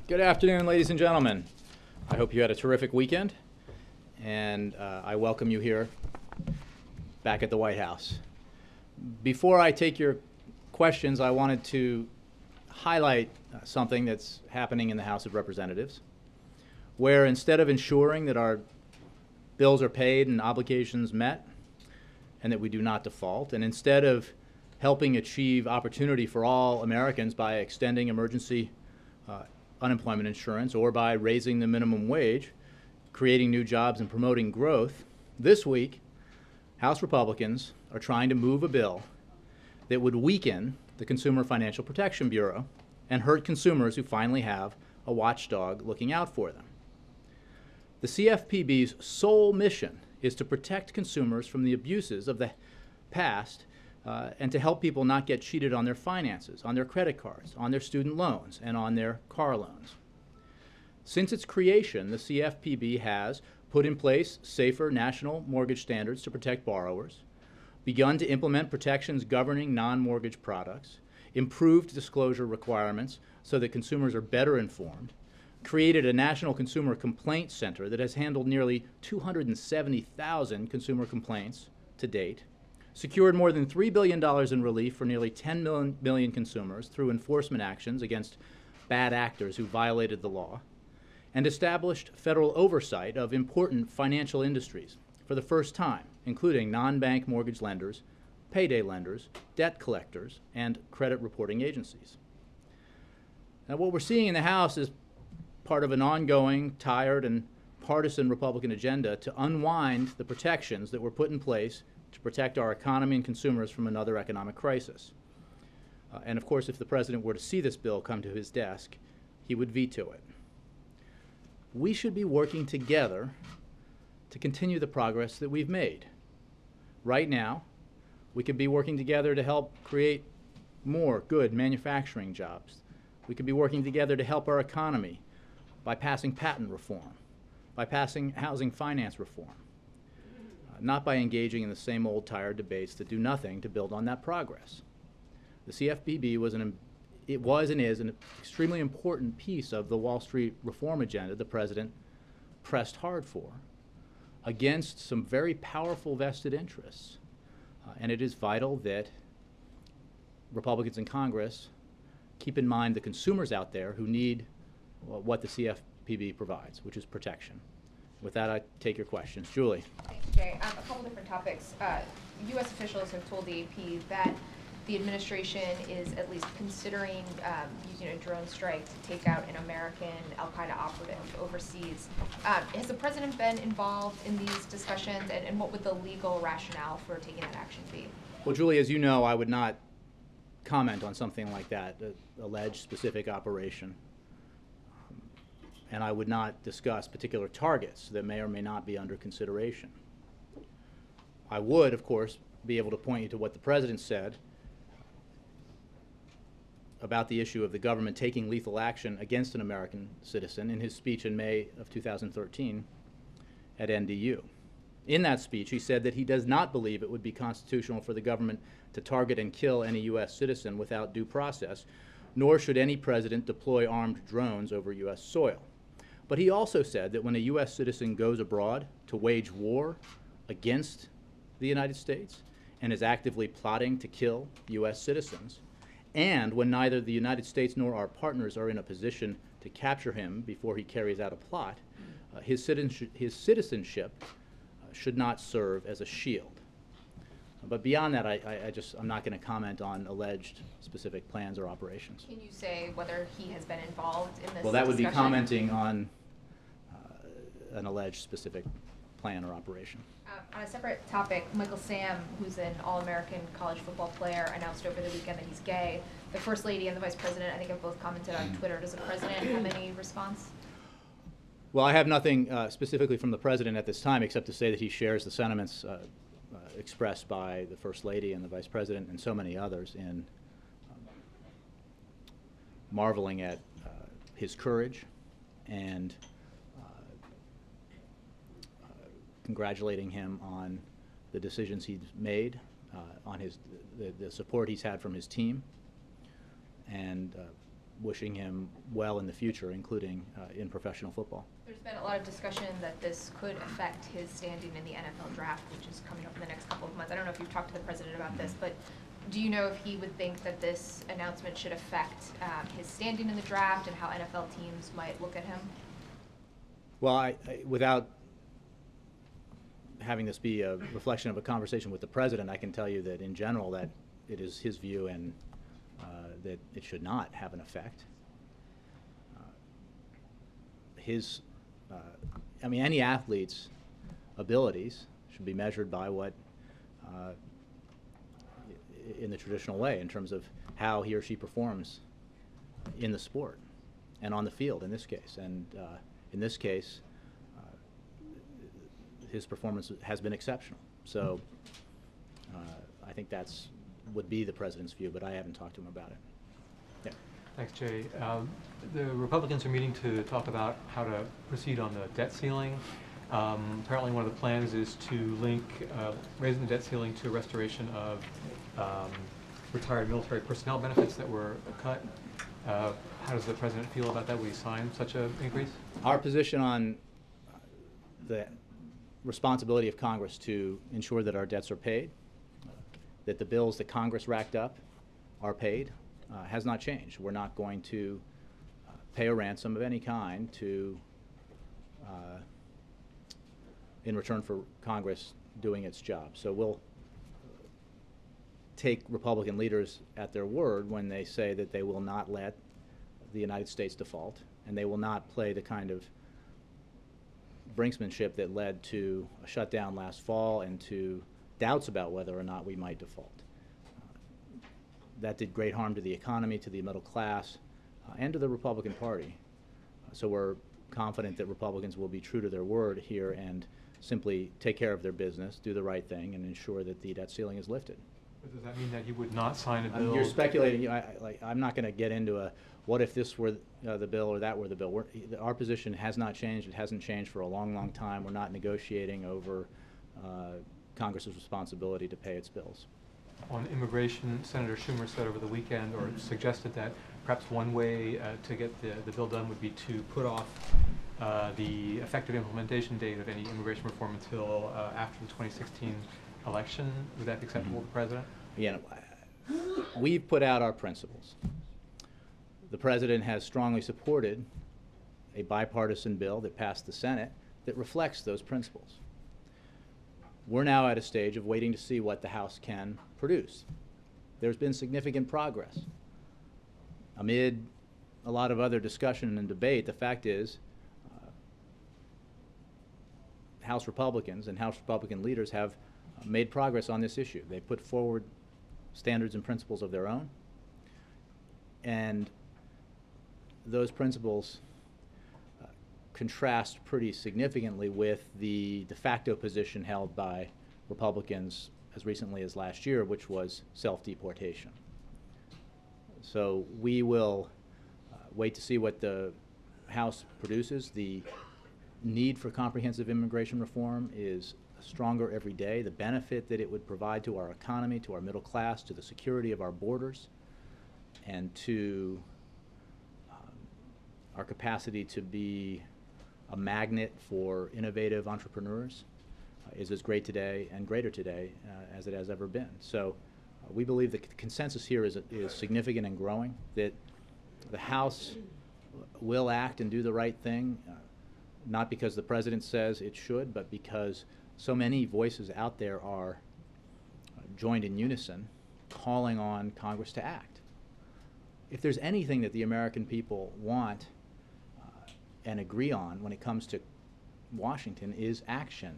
Good afternoon, ladies and gentlemen. I hope you had a terrific weekend, and I welcome you here back at the White House. Before I take your questions, I wanted to highlight something that's happening in the House of Representatives, where instead of ensuring that our bills are paid and obligations met, and that we do not default, and instead of helping achieve opportunity for all Americans by extending emergency unemployment insurance or by raising the minimum wage, creating new jobs and promoting growth, this week, House Republicans are trying to move a bill that would weaken the Consumer Financial Protection Bureau and hurt consumers who finally have a watchdog looking out for them. The CFPB's sole mission is to protect consumers from the abuses of the past and to help people not get cheated on their finances, on their credit cards, on their student loans, and on their car loans. Since its creation, the CFPB has put in place safer national mortgage standards to protect borrowers, begun to implement protections governing non-mortgage products, improved disclosure requirements so that consumers are better informed, created a National Consumer Complaint Center that has handled nearly 270,000 consumer complaints to date, secured more than $3 billion in relief for nearly 10 million consumers through enforcement actions against bad actors who violated the law, and established federal oversight of important financial industries for the first time, including non-bank mortgage lenders, payday lenders, debt collectors, and credit reporting agencies. Now, what we're seeing in the House is part of an ongoing, tired, and partisan Republican agenda to unwind the protections that were put in place to protect our economy and consumers from another economic crisis. And of course, if the president were to see this bill come to his desk, he would veto it. We should be working together to continue the progress that we've made. Right now, we could be working together to help create more good manufacturing jobs. We could be working together to help our economy by passing patent reform, by passing housing finance reform, not by engaging in the same old tired debates that do nothing to build on that progress. The CFPB was and is an extremely important piece of the Wall Street reform agenda the president pressed hard for against some very powerful vested interests. And it is vital that Republicans in Congress keep in mind the consumers out there who need what the CFPB provides, which is protection. With that, I take your questions. Julie. Thanks, Jay. A couple different topics. U.S. officials have told the AP that the administration is at least considering using a drone strike to take out an American al-Qaeda operative overseas. Has the president been involved in these discussions, and what would the legal rationale for taking that action be? Well, Julie, as you know, I would not comment on something like that, alleged specific operation. And I would not discuss particular targets that may or may not be under consideration. I would, of course, be able to point you to what the president said about the issue of the government taking lethal action against an American citizen in his speech in May of 2013 at NDU. In that speech, he said that he does not believe it would be constitutional for the government to target and kill any U.S. citizen without due process, nor should any president deploy armed drones over U.S. soil. But he also said that when a U.S. citizen goes abroad to wage war against the United States and is actively plotting to kill U.S. citizens, and when neither the United States nor our partners are in a position to capture him before he carries out a plot, his citizenship should not serve as a shield. But beyond that, I'm not going to comment on alleged specific plans or operations. Can you say whether he has been involved in this Well, that would be discussion? commenting on an alleged specific plan or operation. On a separate topic, Michael Sam, who's an All-American college football player, announced over the weekend that he's gay. The First Lady and the Vice President, I think, have both commented on Twitter. Does the President have any response? Well, I have nothing specifically from the President at this time except to say that he shares the sentiments expressed by the First Lady and the Vice President and so many others in marveling at his courage and congratulating him on the decisions he's made, on the support he's had from his team, and wishing him well in the future, including in professional football. There's been a lot of discussion that this could affect his standing in the NFL draft, which is coming up in the next couple of months. I don't know if you've talked to the president about this, but do you know if he would think that this announcement should affect his standing in the draft and how NFL teams might look at him? Well, without having this be a reflection of a conversation with the president, I can tell you that in general that it is his view and that it should not have an effect. Any athlete's abilities should be measured by what, in the traditional way, in terms of how he or she performs in the sport and on the field in this case. And in this case, his performance has been exceptional. So I think that's would be the president's view, but I haven't talked to him about it. Yeah. Thanks, Jay. The Republicans are meeting to talk about how to proceed on the debt ceiling. Apparently one of the plans is to link raising the debt ceiling to restoration of retired military personnel benefits that were cut. How does the president feel about that? Will he sign such an increase? Our position on the responsibility of Congress to ensure that our debts are paid, that the bills that Congress racked up are paid, has not changed. We're not going to pay a ransom of any kind to, in return for Congress doing its job. So we'll take Republican leaders at their word when they say that they will not let the United States default, and they will not play the kind of brinksmanship that led to a shutdown last fall and to doubts about whether or not we might default. That did great harm to the economy, to the middle class, and to the Republican Party. So we're confident that Republicans will be true to their word here and simply take care of their business, do the right thing, and ensure that the debt ceiling is lifted. But does that mean that he would not sign a bill? You're speculating. I'm not going to get into a what if this were the bill or that were the bill. Our position has not changed. It hasn't changed for a long, long time. We're not negotiating over Congress's responsibility to pay its bills. On immigration, Senator Schumer said over the weekend, or suggested that perhaps one way to get the bill done would be to put off the effective implementation date of any immigration reform until after the 2016 election. Would that be acceptable to the president? Again, we've put out our principles. The president has strongly supported a bipartisan bill that passed the Senate that reflects those principles. We're now at a stage of waiting to see what the House can produce. There's been significant progress. Amid a lot of other discussion and debate, the fact is House Republicans and House Republican leaders have made progress on this issue. They put forward standards and principles of their own, and those principles contrast pretty significantly with the de facto position held by Republicans as recently as last year, which was self-deportation. So we will wait to see what the House produces. The need for comprehensive immigration reform is stronger every day. The benefit that it would provide to our economy, to our middle class, to the security of our borders, and to our capacity to be a magnet for innovative entrepreneurs is as great today and greater today as it has ever been. So we believe the consensus here is significant and growing, that the House will act and do the right thing, not because the president says it should, but because so many voices out there are joined in unison calling on Congress to act. If there's anything that the American people want and agree on when it comes to Washington is action,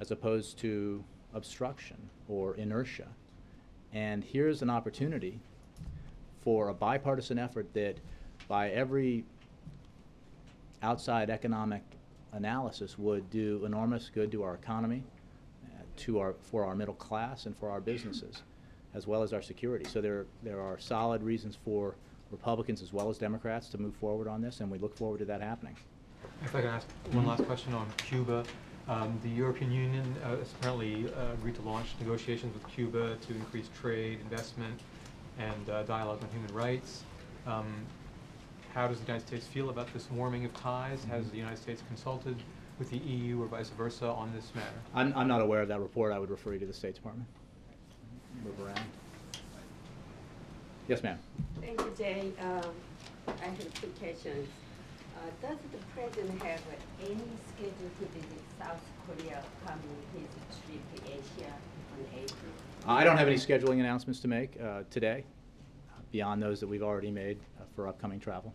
as opposed to obstruction or inertia. And here's an opportunity for a bipartisan effort that, by every outside economic analysis, would do enormous good to our economy, for our middle class, and for our businesses, as well as our security. So there are solid reasons for Republicans as well as Democrats to move forward on this, and we look forward to that happening. If I can ask one last question on Cuba. The European Union has apparently agreed to launch negotiations with Cuba to increase trade, investment, and dialogue on human rights. How does the United States feel about this warming of ties? Has the United States consulted with the EU or vice versa on this matter? I'm not aware of that report. I would refer you to the State Department. Move around. Yes, ma'am. Thank you, Jay. I have two questions. Does the president have any schedule to visit South Korea coming his trip to Asia on April? I don't have any scheduling announcements to make today, beyond those that we've already made for upcoming travel.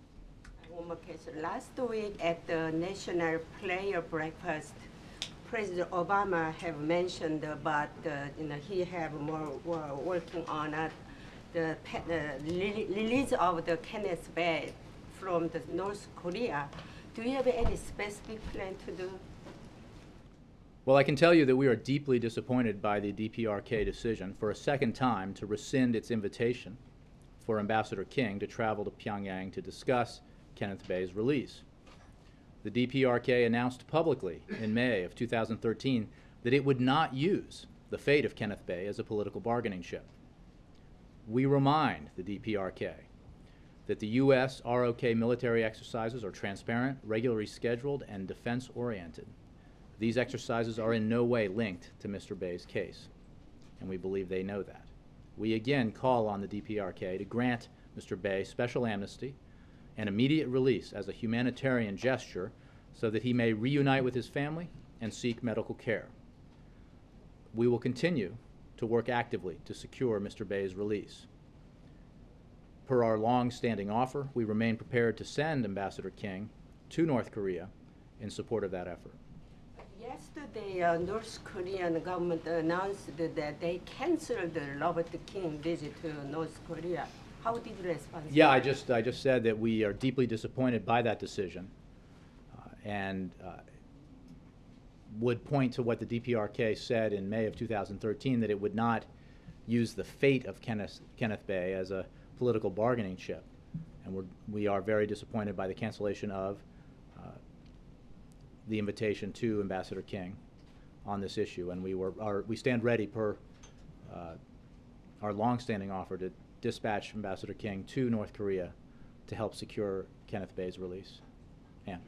One more question. Last week at the National Player Breakfast, President Obama have mentioned about he have more working on the release of the Kenneth Bay from the North Korea. Do you have any specific plan to do? Well, I can tell you that we are deeply disappointed by the DPRK decision for a second time to rescind its invitation for Ambassador King to travel to Pyongyang to discuss Kenneth Bay's release. The DPRK announced publicly in May of 2013 that it would not use the fate of Kenneth Bay as a political bargaining chip. We remind the DPRK that the U.S. ROK military exercises are transparent, regularly scheduled, and defense-oriented. These exercises are in no way linked to Mr. Bay's case, and we believe they know that. We again call on the DPRK to grant Mr. Bay special amnesty and immediate release as a humanitarian gesture so that he may reunite with his family and seek medical care. We will continue to work actively to secure Mr. Bay's release. Per our long-standing offer, we remain prepared to send Ambassador King to North Korea in support of that effort. Yesterday, North Korean government announced that they canceled the Robert King visit to North Korea. How did you respond? Yeah, I just said that we are deeply disappointed by that decision, and would point to what the DPRK said in May of 2013, that it would not use the fate of Kenneth Bay as a political bargaining chip, and we are very disappointed by the cancellation of the invitation to Ambassador King on this issue, and we stand ready per our long-standing offer to dispatch Ambassador King to North Korea to help secure Kenneth Bay's release. Ann.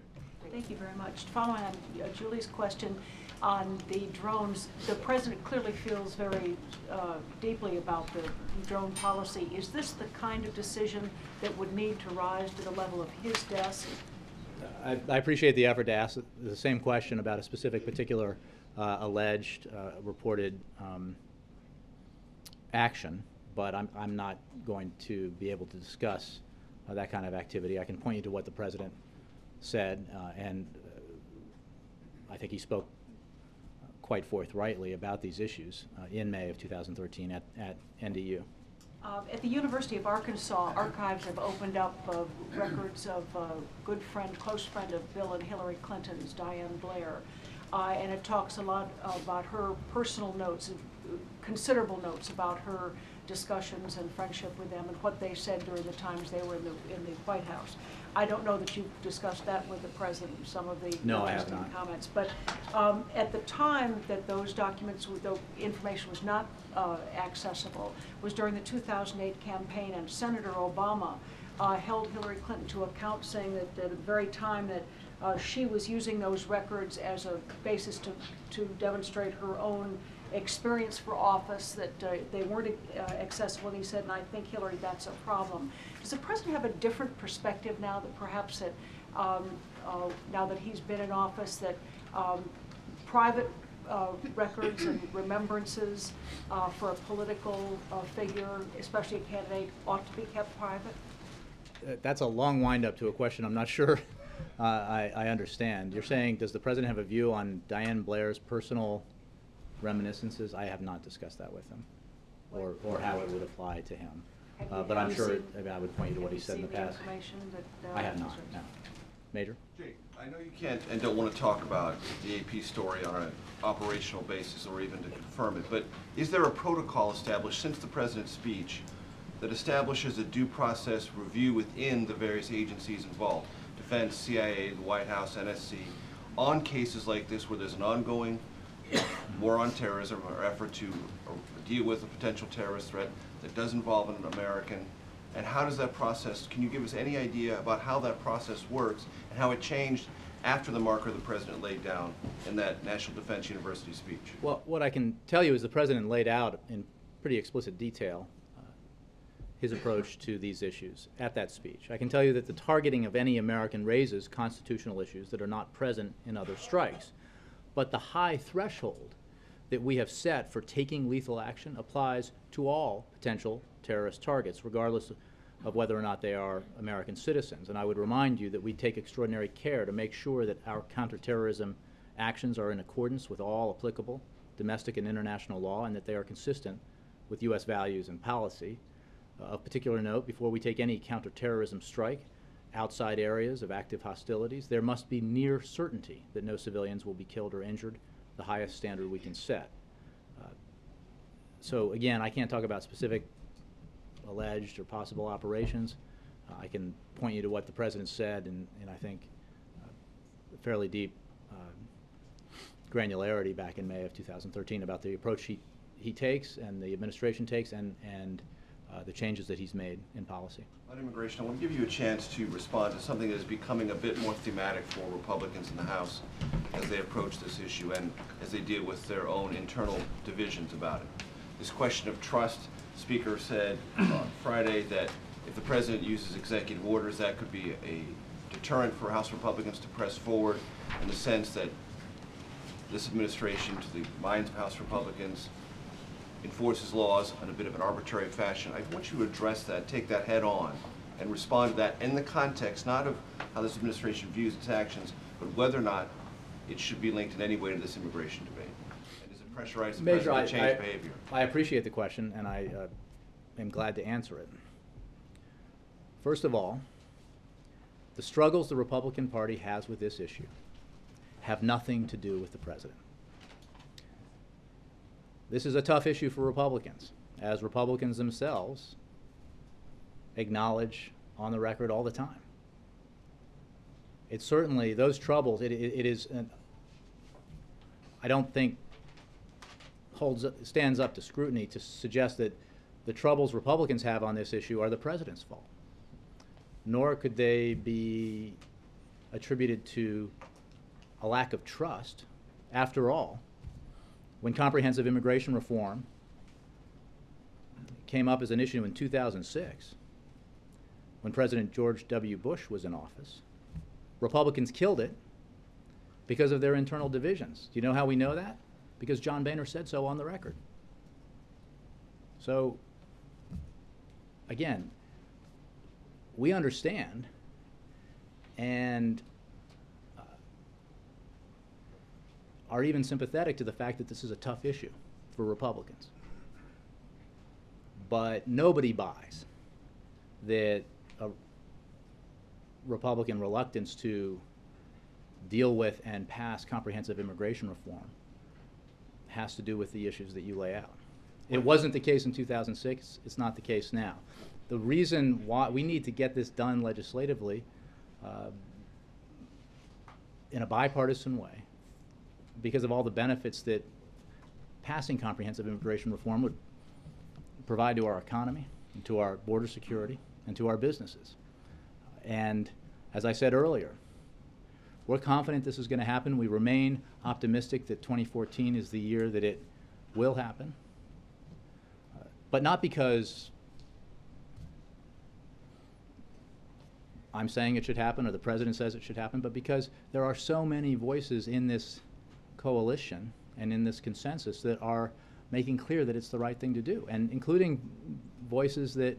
Thank you very much. Following on Julie's question on the drones, the president clearly feels very deeply about the drone policy. Is this the kind of decision that would need to rise to the level of his desk? I appreciate the effort to ask the same question about a specific particular alleged reported action, but I'm not going to be able to discuss that kind of activity. I can point you to what the president said, and I think he spoke quite forthrightly about these issues in May of 2013 at NDU. At the University of Arkansas, archives have opened up records of good friend, close friend of Bill and Hillary Clinton's, Diane Blair, and it talks a lot about her personal notes, considerable notes about her discussions and friendship with them and what they said during the times they were in the White House. I don't know that you've discussed that with the president, some of the no, I have not. Comments, but at the time that those documents, the information was not accessible, was during the 2008 campaign, and Senator Obama held Hillary Clinton to account, saying that at the very time that she was using those records as a basis to demonstrate her own experience for office, that they weren't accessible, and he said, and I think, Hillary, that's a problem. Does the president have a different perspective now that perhaps that, now that he's been in office, that private records and remembrances for a political figure, especially a candidate, ought to be kept private? That's a long wind-up to a question I'm not sure I understand. You're saying, does the president have a view on Diane Blair's personal reminiscences? I have not discussed that with him, or how it would apply to him. But I'm sure I would point you to what he said in the past. I have not, no. Major? Jake, I know you can't and don't want to talk about the AP story on an operational basis or even to confirm it, but is there a protocol established since the president's speech that establishes a due process review within the various agencies involved, Defense, CIA, the White House, NSC, on cases like this where there's an ongoing war on terrorism or effort to deal with a potential terrorist threat that does involve an American And how does that process, can you give us any idea about how that process works and how it changed after the marker the President laid down in that National Defense University speech? Well, what I can tell you is the President laid out in pretty explicit detail his approach to these issues at that speech. I can tell you that the targeting of any American raises constitutional issues that are not present in other strikes. But the high threshold that we have set for taking lethal action applies to all potential terrorist targets, regardless of whether or not they are American citizens. And I would remind you that we take extraordinary care to make sure that our counterterrorism actions are in accordance with all applicable domestic and international law, and that they are consistent with U.S. values and policy. Of particular note, before we take any counterterrorism strike outside areas of active hostilities, there must be near certainty that no civilians will be killed or injured, the highest standard we can set. So again, I can't talk about specific alleged or possible operations. I can point you to what the President said in I think, fairly deep granularity back in May of 2013 about the approach he takes and the administration takes and the changes that he's made in policy. On immigration, I want to give you a chance to respond to something that is becoming a bit more thematic for Republicans in the House as they approach this issue and as they deal with their own internal divisions about it. This question of trust. The Speaker said on Friday that if the President uses executive orders, that could be a deterrent for House Republicans to press forward, in the sense that this administration, to the minds of House Republicans, enforces laws in a bit of an arbitrary fashion. I want you to address that, take that head on, and respond to that in the context not of how this administration views its actions, but whether or not it should be linked in any way to this immigration debate. And does it pressurize the President to change behavior? I appreciate the question, and I am glad to answer it. First of all, the struggles the Republican Party has with this issue have nothing to do with the President. This is a tough issue for Republicans, as Republicans themselves acknowledge on the record all the time. It's certainly, those troubles, it is, I don't think stands up to scrutiny to suggest that the troubles Republicans have on this issue are the President's fault. Nor could they be attributed to a lack of trust. After all, when comprehensive immigration reform came up as an issue in 2006, when President George W. Bush was in office, Republicans killed it because of their internal divisions. Do you know how we know that? Because John Boehner said so on the record. So, again, we understand and are even sympathetic to the fact that this is a tough issue for Republicans. But nobody buys that a Republican reluctance to deal with and pass comprehensive immigration reform has to do with the issues that you lay out. It wasn't the case in 2006. It's not the case now. The reason why we need to get this done legislatively in a bipartisan way, because of all the benefits that passing comprehensive immigration reform would provide to our economy, and to our border security, and to our businesses. And as I said earlier, we're confident this is going to happen. We remain optimistic that 2014 is the year that it will happen, but not because I'm saying it should happen or the President says it should happen, but because there are so many voices in this coalition and in this consensus that are making clear that it's the right thing to do, and including voices that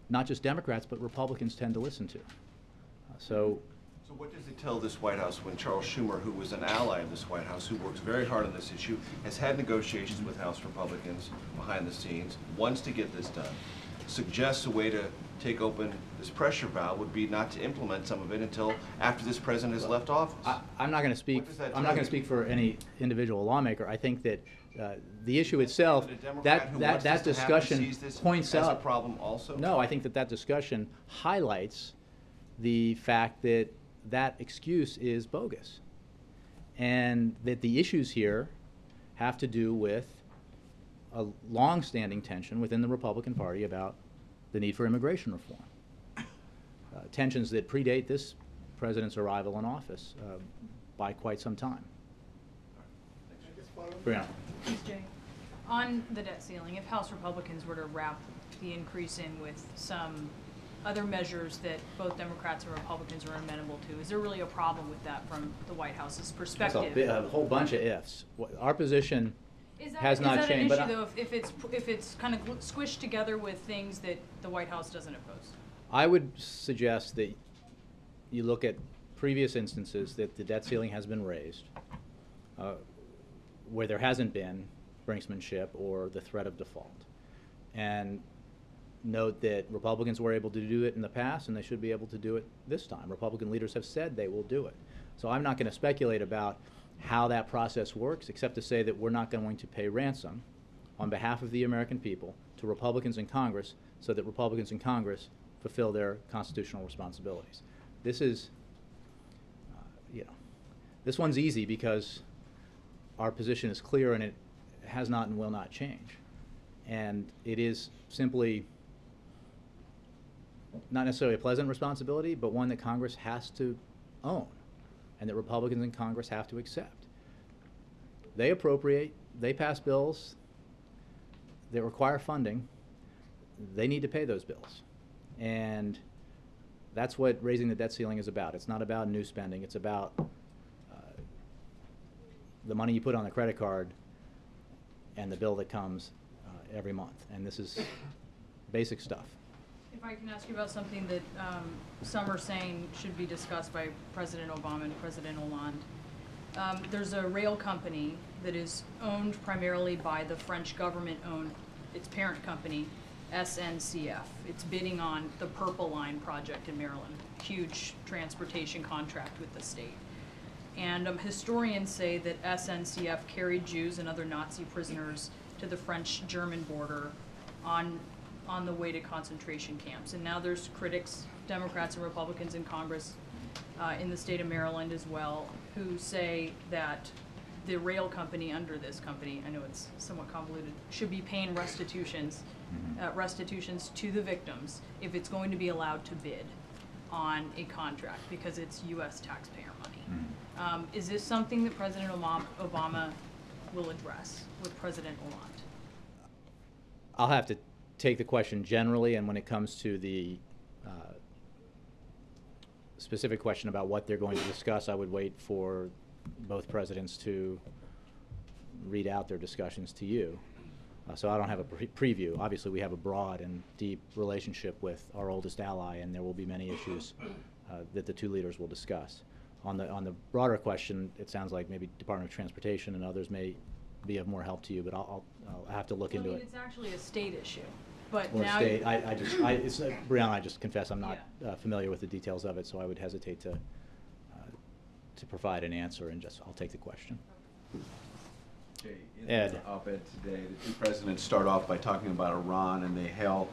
not just Democrats but Republicans tend to listen to. So what does it tell this White House when Charles Schumer, who was an ally of this White House, who works very hard on this issue, has had negotiations with House Republicans behind the scenes, wants to get this done, suggests a way to take open this pressure valve would be not to implement some of it until after this President has left office? I'm not going to speak. I'm not going to speak for any individual lawmaker. I think that the issue itself, that discussion points out a problem also. No, I think that discussion highlights the fact that that excuse is bogus, and that the issues here have to do with a long-standing tension within the Republican Party about the need for immigration reform. Tensions that predate this president's arrival in office by quite some time. Brianna. Thanks, Jay. On the debt ceiling, if House Republicans were to wrap the increase in with some other measures that both Democrats and Republicans are amenable to, is there really a problem with that from the White House's perspective? That's a whole bunch of ifs. Our position has not changed. Is But that an issue, though, if it's kind of squished together with things that the White House doesn't oppose? I would suggest that you look at previous instances that the debt ceiling has been raised, where there hasn't been brinksmanship or the threat of default, and note that Republicans were able to do it in the past, and they should be able to do it this time. Republican leaders have said they will do it. So I'm not going to speculate about how that process works, except to say that we're not going to pay ransom on behalf of the American people to Republicans in Congress so that Republicans in Congress fulfill their constitutional responsibilities. This is, this one's easy because our position is clear and it has not and will not change. And it is simply not necessarily a pleasant responsibility, but one that Congress has to own and that Republicans in Congress have to accept. They appropriate, they pass bills that require funding, they need to pay those bills. And that's what raising the debt ceiling is about. It's not about new spending, it's about the money you put on the credit card and the bill that comes every month. And this is basic stuff. If I can ask you about something that some are saying should be discussed by President Obama and President Hollande. There's a rail company that is owned primarily by the French government-owned, its parent company, SNCF. It's bidding on the Purple Line project in Maryland, huge transportation contract with the state. And historians say that SNCF carried Jews and other Nazi prisoners to the French-German border on the way to concentration camps. And now there's critics, Democrats and Republicans in Congress, in the state of Maryland as well, who say that the rail company under this company, I know it's somewhat convoluted, should be paying restitutions to the victims if it's going to be allowed to bid on a contract because it's U.S. taxpayer money. Is this something that President Obama will address with President Hollande? I'll have to take the question generally, and when it comes to the specific question about what they're going to discuss, I would wait for both presidents to read out their discussions to you. So I don't have a preview. Obviously, we have a broad and deep relationship with our oldest ally, and there will be many issues that the two leaders will discuss. On the broader question, it sounds like maybe Department of Transportation and others may be of more help to you, but I'll have to look into it. It's actually a state issue. But Or now state, Brianna, I just confess I'm not familiar with the details of it, so I would hesitate to provide an answer, and I'll take the question. Jay, in Ed. the op-ed today, the two presidents start off by talking about Iran, and they hail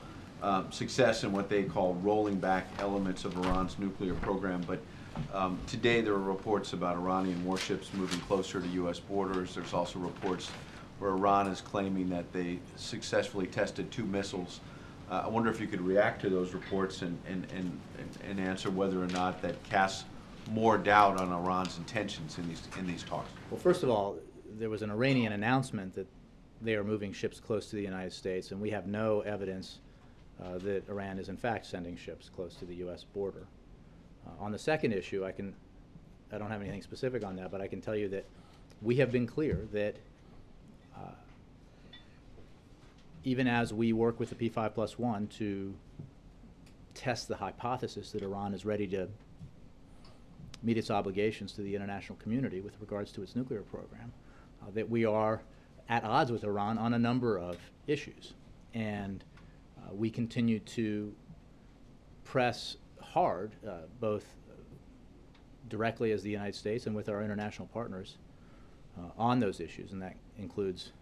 success in what they call rolling back elements of Iran's nuclear program. But today there are reports about Iranian warships moving closer to U.S. borders. There's also reports where Iran is claiming that they successfully tested 2 missiles. I wonder if you could react to those reports and answer whether or not that casts more doubt on Iran's intentions in these talks. Well, first of all, there was an Iranian announcement that they are moving ships close to the United States, and we have no evidence that Iran is in fact sending ships close to the U.S. border. On the second issue, I don't have anything specific on that, but I can tell you that we have been clear that even as we work with the P5+1 to test the hypothesis that Iran is ready to meet its obligations to the international community with regards to its nuclear program, that we are at odds with Iran on a number of issues. And we continue to press hard, both directly as the United States and with our international partners, on those issues, and that includes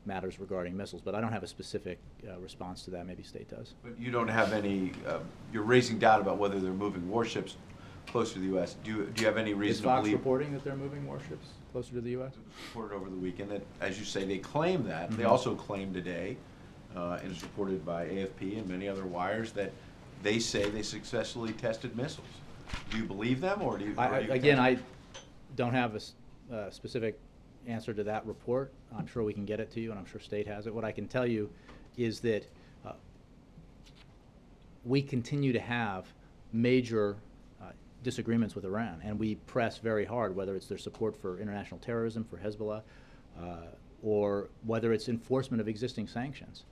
matters regarding missiles. But I don't have a specific response to that. Maybe State does. But you don't have any, you're raising doubt about whether they're moving warships close to the U.S. Do you have any reason Is to Fox believe? reporting that they're moving warships closer to the U.S.? Reported over the weekend that, as you say, they claim that. They also claim today, and it's reported by AFP and many other wires, that they say they successfully tested missiles. Do you believe them, or do you? I don't have a specific answer to that report. I'm sure we can get it to you, and I'm sure State has it. What I can tell you is that we continue to have major disagreements with Iran, and we press very hard, whether it's their support for international terrorism, for Hezbollah, or whether it's enforcement of existing sanctions.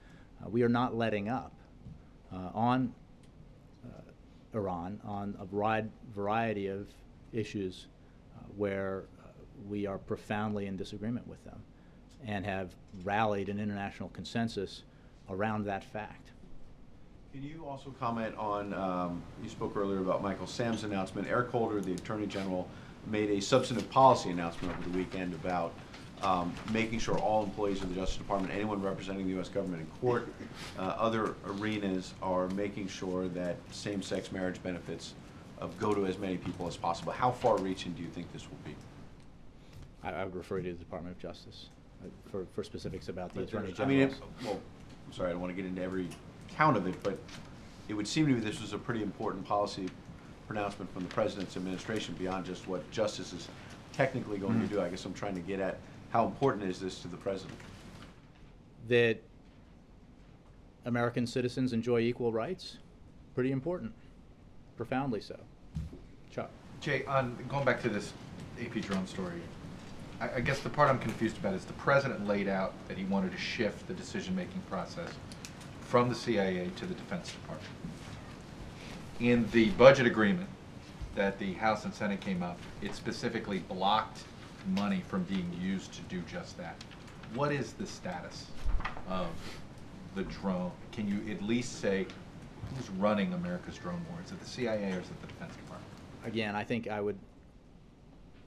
We are not letting up on Iran on a variety of issues where we are profoundly in disagreement with them and have rallied an international consensus around that fact. Can you also comment on, you spoke earlier about Michael Sam's announcement. Eric Holder, the Attorney General, made a substantive policy announcement over the weekend about making sure all employees of the Justice Department, anyone representing the U.S. government in court, other arenas, are making sure that same-sex marriage benefits go to as many people as possible. How far-reaching do you think this will be? I would refer you to the Department of Justice for specifics about the Attorney I General. mean, well, I'm sorry, I don't want to get into every count of it, but it would seem to me this was a pretty important policy pronouncement from the President's administration beyond just what Justice is technically going to do. I guess I'm trying to get at how important is this to the President? That American citizens enjoy equal rights, pretty important, profoundly so. Chuck. Jay, going back to this AP drone story, I guess the part I'm confused about is the President laid out that he wanted to shift the decision-making process from the CIA to the Defense Department. In the budget agreement that the House and Senate came up, it specifically blocked money from being used to do just that. What is the status of the drone? Can you at least say who's running America's drone war? Is it the CIA or is it the Defense Department? Again, I think I would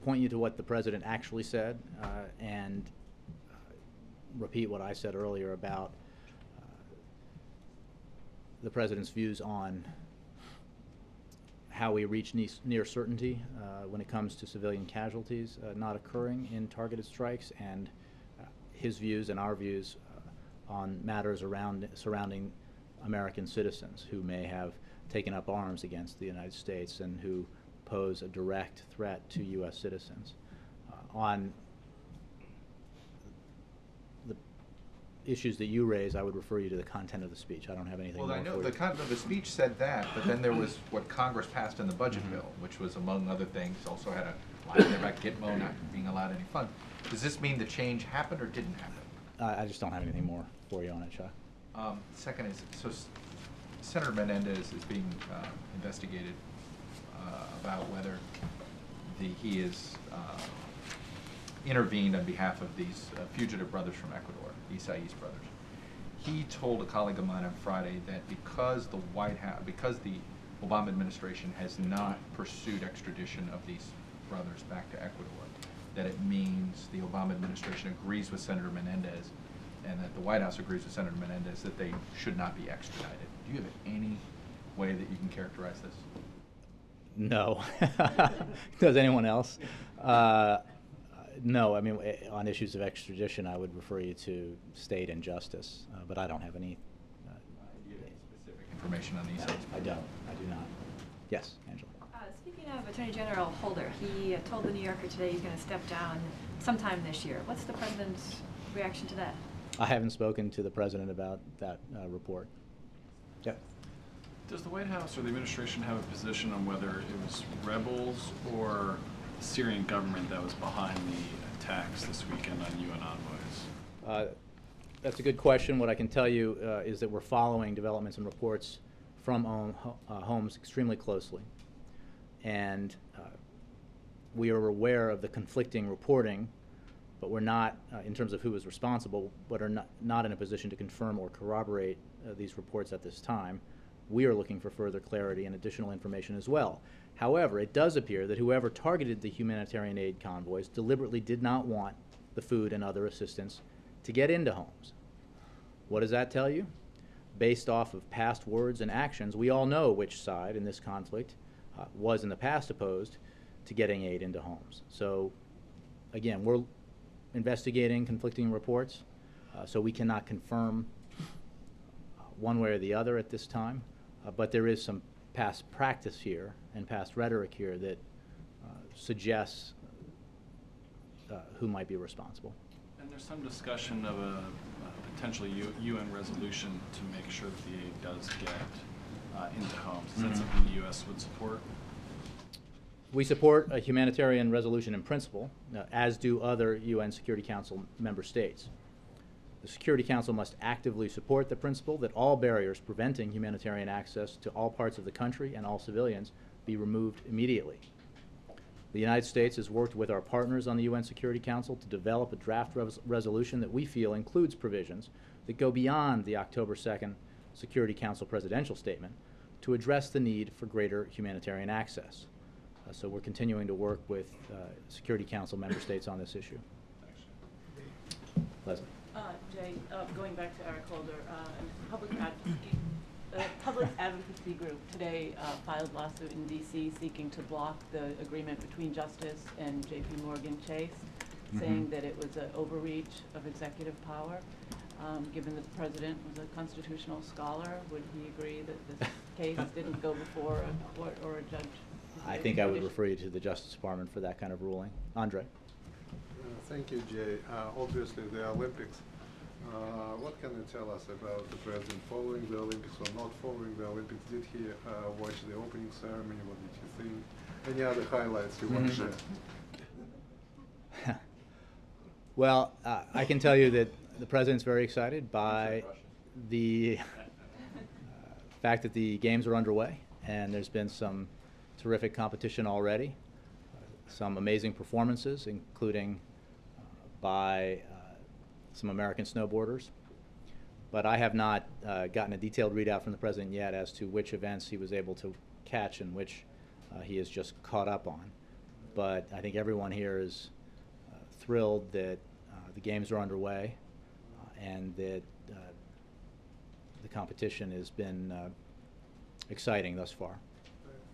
point you to what the President actually said and repeat what I said earlier about the President's views on how we reach near certainty when it comes to civilian casualties not occurring in targeted strikes, and his views and our views on matters surrounding American citizens who may have taken up arms against the United States and who pose a direct threat to U.S. citizens. On the issues that you raise, I would refer you to the content of the speech. I don't have anything more Well, I know for the you. content of the speech said that, but then there was what Congress passed in the budget bill, which was, among other things, also had a line there about Gitmo not being allowed any fund. Does this mean the change happened or didn't happen? I just don't have anything more for you on it, Chuck. Second is, so Senator Menendez is being investigated about whether he is intervened on behalf of these fugitive brothers from Ecuador, the Isais brothers. He told a colleague of mine on Friday that because the Obama administration has not pursued extradition of these brothers back to Ecuador, that it means the Obama administration agrees with Senator Menendez and that the White House agrees with Senator Menendez that they should not be extradited. Do you have any way that you can characterize this? No. Does anyone else? No, I mean, on issues of extradition, I would refer you to State and Justice, but I don't have any. Do you have any specific information on these? I don't. I do not. Yes, Angela. Speaking of Attorney General Holder, he told the New Yorker today he's going to step down sometime this year. What's the President's reaction to that? I haven't spoken to the President about that report. Yep. Does the White House or the administration have a position on whether it was rebels or the Syrian government that was behind the attacks this weekend on UN envoys? That's a good question. What I can tell you is that we're following developments and reports from Homs extremely closely. And we are aware of the conflicting reporting, but we're not, in terms of who is responsible, but are not in a position to confirm or corroborate these reports at this time. We are looking for further clarity and additional information as well. However, it does appear that whoever targeted the humanitarian aid convoys deliberately did not want the food and other assistance to get into Homs. What does that tell you? Based off of past words and actions, we all know which side in this conflict was in the past opposed to getting aid into Homs. So again, we're investigating conflicting reports, so we cannot confirm one way or the other at this time, but there is some past practice here and past rhetoric here that suggests who might be responsible. And there's some discussion of a potential UN resolution to make sure that the aid does get into homes. Is that something the U.S. would support? We support a humanitarian resolution in principle, as do other UN Security Council member states. The Security Council must actively support the principle that all barriers preventing humanitarian access to all parts of the country and all civilians be removed immediately. The United States has worked with our partners on the UN Security Council to develop a draft resolution that we feel includes provisions that go beyond the October 2nd Security Council presidential statement to address the need for greater humanitarian access. So we're continuing to work with Security Council member states on this issue. Leslie. Jay, going back to Eric Holder, public advocacy group today filed lawsuit in D.C. seeking to block the agreement between Justice and J.P. Morgan Chase, saying that it was an overreach of executive power. Given that the president was a constitutional scholar, would he agree that this case didn't go before a court or a judge? I think I would refer you to the Justice Department for that kind of ruling. Andre. Thank you, Jay. Obviously, the Olympics. What can you tell us about the president following the Olympics or not following the Olympics? Did he watch the opening ceremony? What did you think? Any other highlights you want to share? Well, I can tell you that the president's very excited by the fact that the games are underway, and there's been some terrific competition already, some amazing performances, including by some American snowboarders. But I have not gotten a detailed readout from the president yet as to which events he was able to catch and which he has just caught up on. But I think everyone here is thrilled that the games are underway and that the competition has been exciting thus far.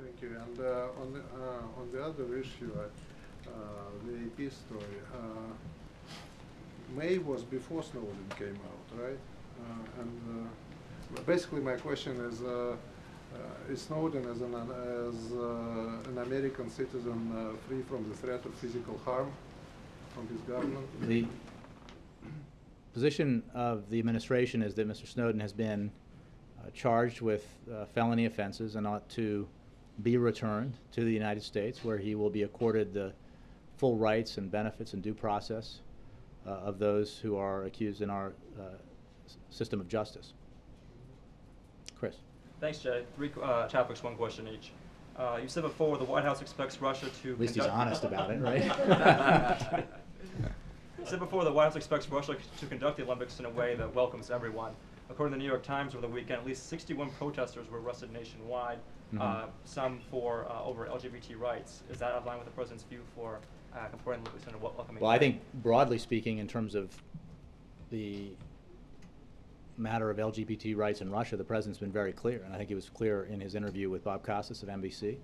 Thank you. And on the other issue, the AP story, May was before Snowden came out, right? Basically my question is Snowden as an American citizen free from the threat of physical harm from his government? The position of the administration is that Mr. Snowden has been charged with felony offenses and ought to be returned to the United States, where he will be accorded the full rights and benefits and due process of those who are accused in our system of justice. Chris. Thanks, Jay. Three topics, one question each. You said before the White House expects Russia to... At least he's honest about it, right? You said before the White House expects Russia to conduct the Olympics in a way that welcomes everyone. According to the New York Times over the weekend, at least 61 protesters were arrested nationwide, some for over LGBT rights. Is that in line with the president's view for comporting the Olympics in a welcoming way? Well, I think broadly speaking, in terms of the matter of LGBT rights in Russia, the president's been very clear, and I think he was clear in his interview with Bob Costas of NBC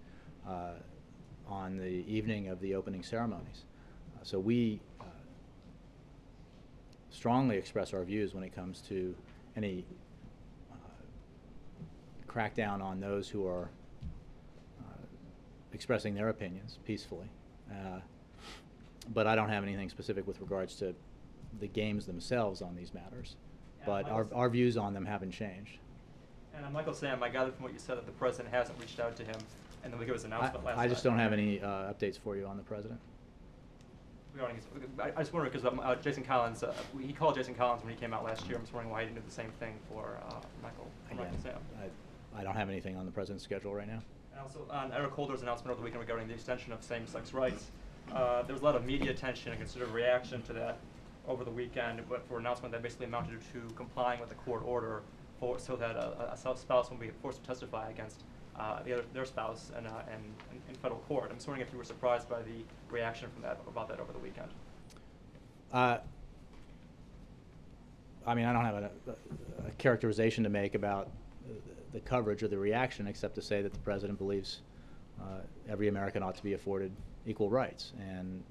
on the evening of the opening ceremonies. So we strongly express our views when it comes to any crackdown on those who are expressing their opinions peacefully. But I don't have anything specific with regards to the games themselves on these matters. But our views on them haven't changed. And Michael Sam, I gathered from what you said that the president hasn't reached out to him in the week of his announcement last night. I just don't have any updates for you on the president. I just wonder because Jason Collins, he called Jason Collins when he came out last year. I'm just wondering why he didn't do the same thing for Michael Sam. I don't have anything on the president's schedule right now. And also on Eric Holder's announcement over the weekend regarding the extension of same-sex rights, there was a lot of media attention and considered reaction to that over the weekend, but for an announcement that basically amounted to complying with the court order so that a spouse will be forced to testify against their spouse in federal court. I'm just wondering if you were surprised by the reaction about that over the weekend. I mean, I don't have a characterization to make about the coverage or the reaction, except to say that the president believes every American ought to be afforded equal rights, and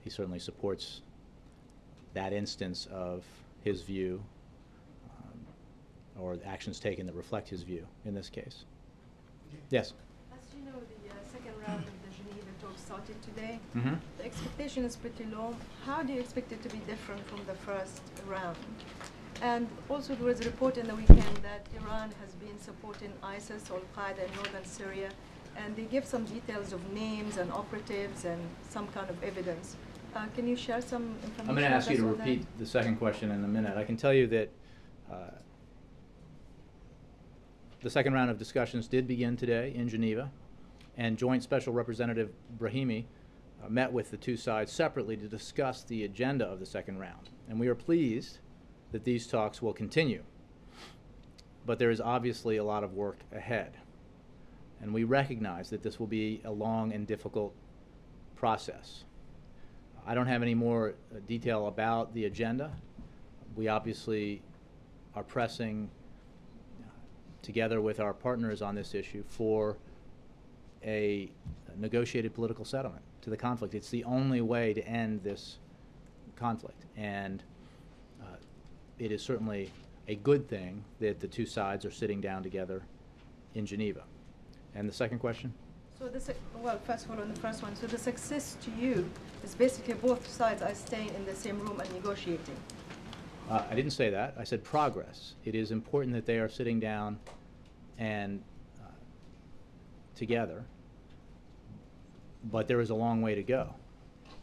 he certainly supports that instance of his view or actions taken that reflect his view in this case. Yes? As you know, the second round of the Geneva talks started today. Mm-hmm. The expectation is pretty low. How do you expect it to be different from the first round? And also there was a report in the weekend that Iran has been supporting ISIS, Al-Qaeda in northern Syria, and they give some details of names and operatives and some kind of evidence. Can you share some information? I'm going to ask you to on that? repeat the second question in a minute. I can tell you that the second round of discussions did begin today in Geneva, and Joint Special Representative Brahimi met with the two sides separately to discuss the agenda of the second round. And we are pleased that these talks will continue. But there is obviously a lot of work ahead. And we recognize that this will be a long and difficult process. I don't have any more detail about the agenda. We obviously are pressing together with our partners on this issue for a negotiated political settlement to the conflict. It's the only way to end this conflict, and it is certainly a good thing that the two sides are sitting down together in Geneva. And the second question? So well, first of all, on the first one, so the success to you is basically both sides are staying in the same room and negotiating. I didn't say that. I said progress. It is important that they are sitting down and together, but there is a long way to go.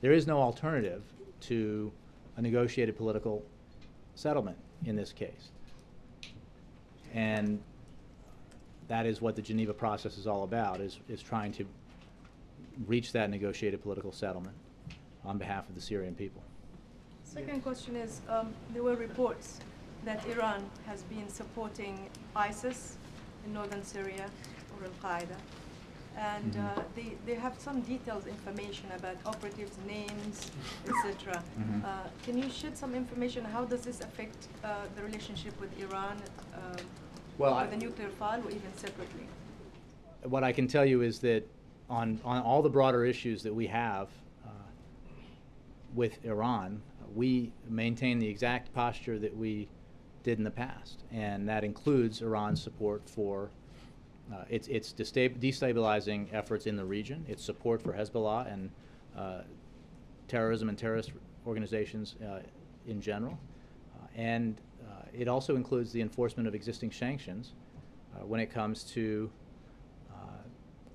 There is no alternative to a negotiated political settlement in this case. And that is what the Geneva process is all about, is trying to reach that negotiated political settlement on behalf of the Syrian people. Second question is, there were reports that Iran has been supporting ISIS in northern Syria or Al-Qaeda. And they have some detailed information about operatives' names, etc. Can you shed some information? How does this affect the relationship with Iran, with the nuclear file, or even separately? What I can tell you is that on all the broader issues that we have with Iran, we maintain the exact posture that we did in the past, and that includes Iran's support for its destabilizing efforts in the region, its support for Hezbollah and terrorism and terrorist organizations in general, and it also includes the enforcement of existing sanctions when it comes to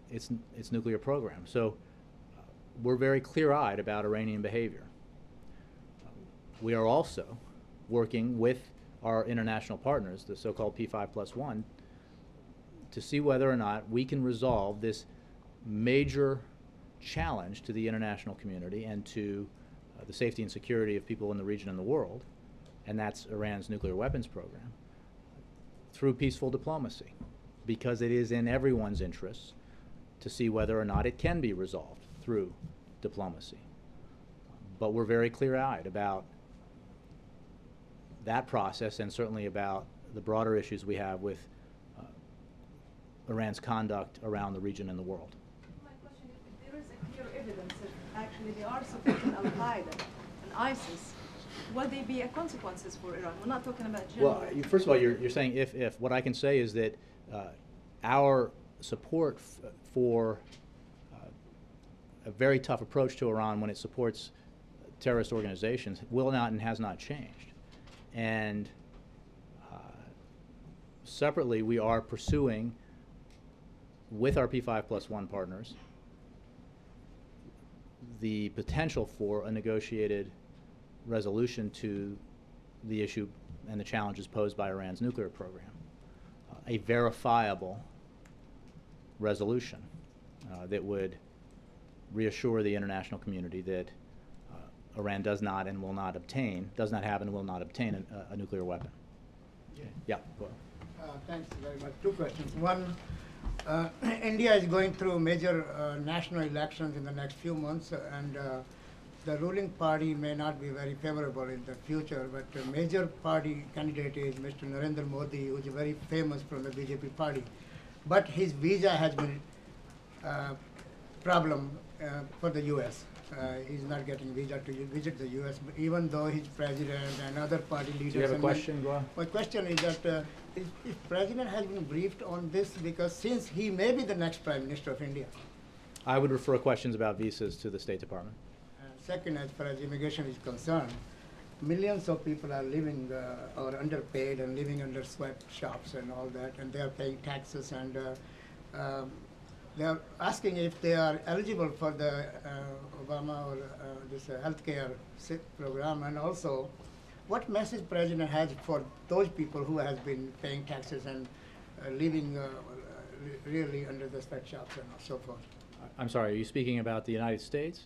its nuclear program. So we're very clear-eyed about Iranian behavior. We are also working with our international partners, the so-called P5+1, to see whether or not we can resolve this major challenge to the international community and to the safety and security of people in the region and the world, and that's Iran's nuclear weapons program, through peaceful diplomacy, because it is in everyone's interests to see whether or not it can be resolved through diplomacy. But we're very clear-eyed about that process, and certainly about the broader issues we have with Iran's conduct around the region and the world. My question is, if there is a clear evidence that actually they are supporting Al-Qaeda and ISIS, will there be consequences for Iran? We're not talking about general. Well, first of all, you're saying if. What I can say is that our support for a very tough approach to Iran when it supports terrorist organizations will not and has not changed. And separately, we are pursuing, with our P5+1 partners, the potential for a negotiated resolution to the issue and the challenges posed by Iran's nuclear program. A verifiable resolution that would reassure the international community that Iran does not and will not obtain, does not have and will not obtain a nuclear weapon. Yeah, go ahead. Thanks very much. Two questions. One, India is going through major national elections in the next few months, and the ruling party may not be very favorable in the future, but a major party candidate is Mr. Narendra Modi, who is very famous from the BJP party. But his visa has been a problem for the US. He's not getting visa to visit the U.S., even though he's president and other party leaders. Do you have a and question, Goa? my question is that if president has been briefed on this, because since he may be the next prime minister of India. I would refer questions about visas to the State Department. Second, as far as immigration is concerned, millions of people are living or underpaid and living under sweatshops and all that, and they are paying taxes, and they are asking if they are eligible for the Obama or this healthcare program, and also what message president has for those people who has been paying taxes and living really under the sweatshops and so forth. I'm sorry, are you speaking about the United States?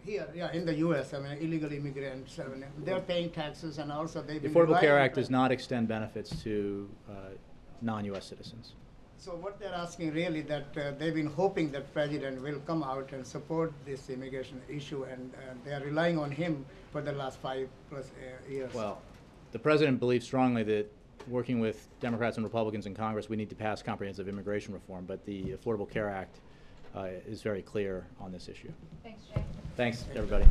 Here, yeah, in the U.S., I mean, illegal immigrants, I mean, they're paying taxes, and also they've The been Affordable Care relying Act does not extend benefits to non-U.S. citizens. So what they're asking really that they've been hoping that president will come out and support this immigration issue, and they are relying on him for the last 5+ years. Well, the president believes strongly that working with Democrats and Republicans in Congress, we need to pass comprehensive immigration reform, but the Affordable Care Act is very clear on this issue. Thanks, Jay. Thanks, everybody.